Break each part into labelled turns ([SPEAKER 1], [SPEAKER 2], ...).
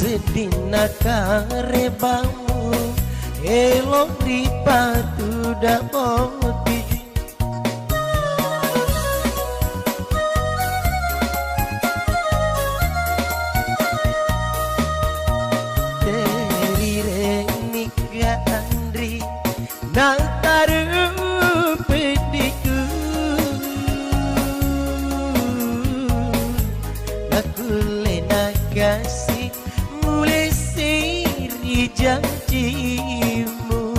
[SPEAKER 1] sedina karebamu elok ripatu dapoti dari renika Andri nataru pediku aku lena kasih mulai siri janjimu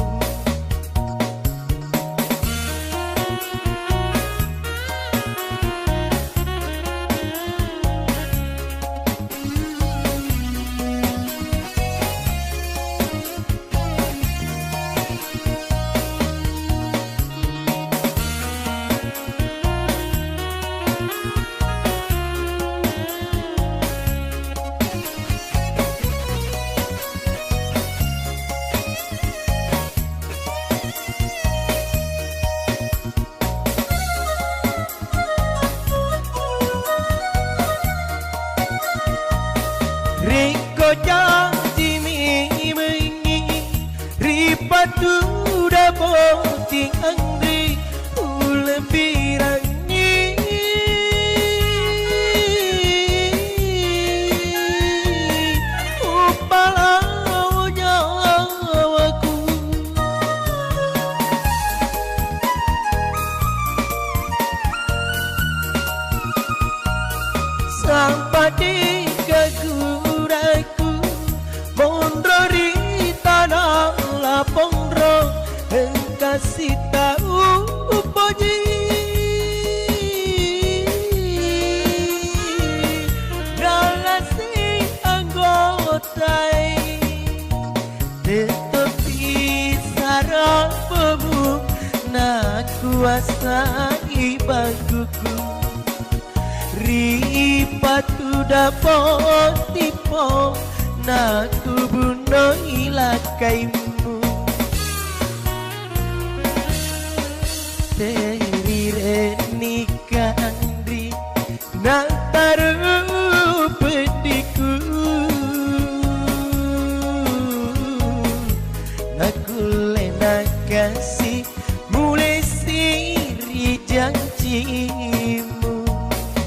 [SPEAKER 1] Riko janji mengi ripatu dapoti Andri ulebirangi upalau nyawaku sampai di kaguraku mondro di tanah lapondro kasih tahu poji galasi anggotai tetapi sarapamu nak kuasai baguku ripatu dapot tipo naku bunuh ilakaimu dari renika Andri nataru pediku naku lena kasih mulai siri janjimu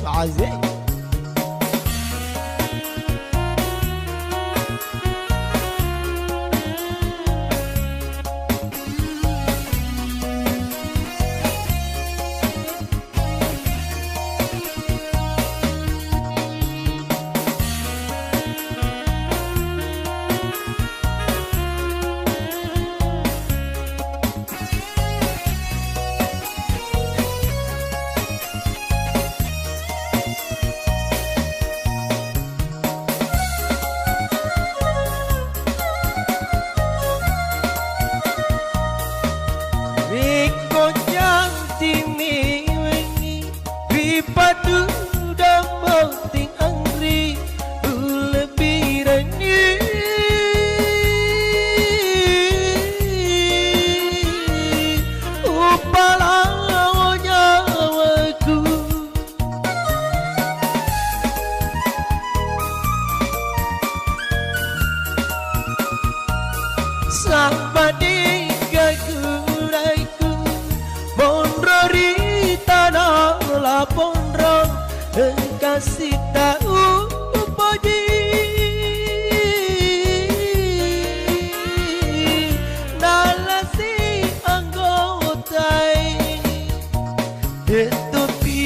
[SPEAKER 1] Aziz Riko janji mengi ripatu dapoti Andri ulebirangi upalau nyawaku sampai di kaguraku mondro di tanah lapondro kasih tahu poji nalasi anggotai tetapi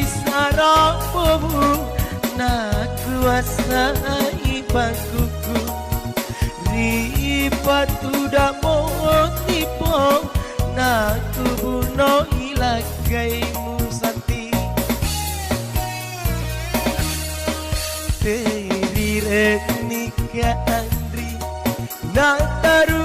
[SPEAKER 1] sarapamu nak kuasai baguku ripatu dapot tipo naku bunuh ilakaimu santi dari renika Andri nataru